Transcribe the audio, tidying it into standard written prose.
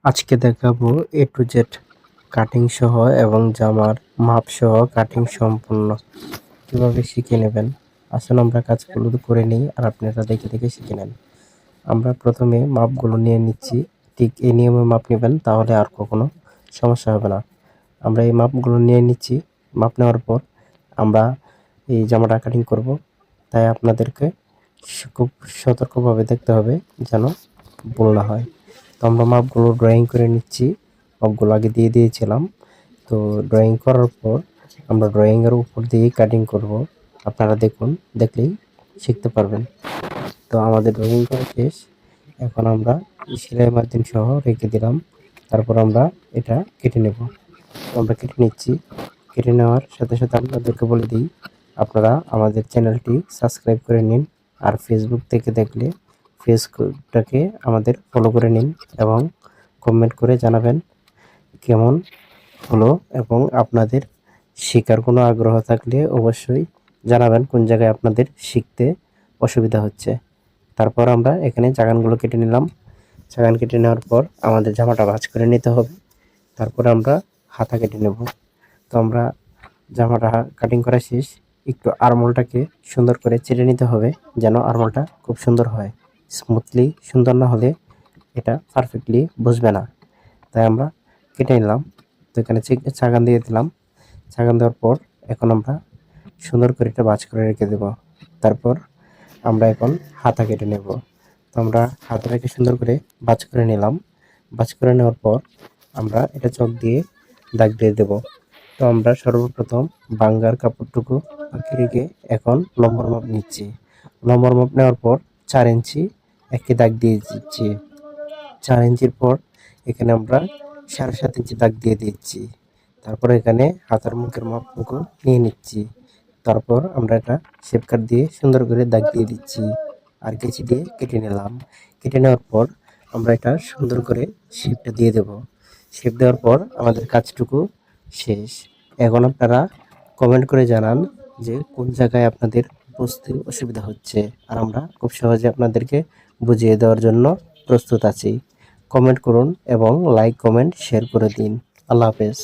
আজকে দেখাবো এ to Z cutting সহ এবং জামার মাপ সহ কাটিং সম্পূর্ণ কিভাবে শিখে নেবেন। আসলে আমরা কাজগুলো করে নিই আর আপনারা দেখে দেখে শিখে নেন। আমরা প্রথমে মাপগুলো নিয়ে নিচ্ছি, ঠিক এই নিয়মে মাপ নেবেন, তাহলে আর কখনো সমস্যা হবে না। আমরা এই মাপগুলো নিয়ে নিচ্ছি। মাপ নেওয়ার পর আমরা এই জামাটা কাটিং করব, তাই আপনাদেরকে খুব সতর্কভাবে দেখতে হবে যেন ভুল না হয়। তো আমরা মাপগুলো ড্রয়িং করে নিচ্ছি। মাপগুলো আগে দিয়ে দিয়েছিলাম। তো ড্রয়িং করার পর আমরা ড্রয়িংয়ের উপর দিয়ে কাটিং করব। আপনারা দেখুন, দেখলেই শিখতে পারবেন। তো আমাদের ড্রয়িং করা শেষ। এখন আমরা সেলাই মার্জিন সহ রেখে দিলাম। তারপর আমরা এটা কেটে নেব। তো আমরা কেটে নিচ্ছি। কেটে নেওয়ার সাথে সাথে আপনাদেরকে বলে দিই, আপনারা আমাদের চ্যানেলটি সাবস্ক্রাইব করে নিন। আর ফেসবুক থেকে দেখলে ফেসবুকটাকে আমাদের ফলো করে নিন এবং কমেন্ট করে জানাবেন কেমন হলো, এবং আপনাদের শেখার কোনো আগ্রহ থাকলে অবশ্যই জানাবেন কোন জায়গায় আপনাদের শিখতে অসুবিধা হচ্ছে। তারপর আমরা এখানে চাকানগুলো কেটে নিলাম। চাকান কেটে নেওয়ার পর আমাদের জামাটা ভাঁজ করে নিতে হবে। তারপর আমরা হাতা কেটে নেব। তো আমরা জামাটা কাটিং করা শেষ। একটু আরমোলটাকে সুন্দর করে চেড়ে নিতে হবে যেন আরমোলটা খুব সুন্দর হয়। স্মুথলি সুন্দর না হলে এটা পারফেক্টলি বসবে না। তাই আমরা কেটে নিলাম। তো এখানে চাকান দিয়ে দিলাম। চাকান দেওয়ার পর এখন আমরা সুন্দর করে এটা ভাঁজ করে রেখে দেব। তারপর আমরা এখন হাতা কেটে নেব। তো আমরা হাতাটাকে সুন্দর করে ভাঁজ করে নিলাম। ভাঁজ করে নেওয়ার পর আমরা এটা চক দিয়ে দাগ দিয়ে দেব। তো আমরা সর্বপ্রথম বাঙ্গার কাপড়টুকু বাকি রেখে এখন লম্বর মাপ নিচ্ছি। লম্বর মাপ নেওয়ার পর 4 ইঞ্চি একটি দাগ দিয়ে দিচ্ছি। 4 ইঞ্চির পর এখানে আমরা 7.5 ইঞ্চি দাগ দিয়ে দিচ্ছি। তারপর এখানে হাতার মুখের মাপটুকু নিয়ে নিচ্ছি। তারপর আমরা এটা শেপ কাট দিয়ে সুন্দর করে দাগ দিয়ে দিচ্ছি আর কেচি দিয়ে কেটে নিলাম। কেটে নেওয়ার পর আমরা এটা সুন্দর করে শেপটা দিয়ে দেব। শেপ দেওয়ার পর আমাদের কাজটুকু শেষ। এখন আপনারা কমেন্ট করে জানান যে কোন জায়গায় আপনাদের বুঝতে অসুবিধা হচ্ছে, আর আমরা খুব সহজে আপনাদেরকে বুঝিয়ে দেওয়ার জন্য প্রস্তুত আছি। কমেন্ট করুন এবং লাইক, কমেন্ট, শেয়ার করে দিন। আল্লাহ হাফেজ।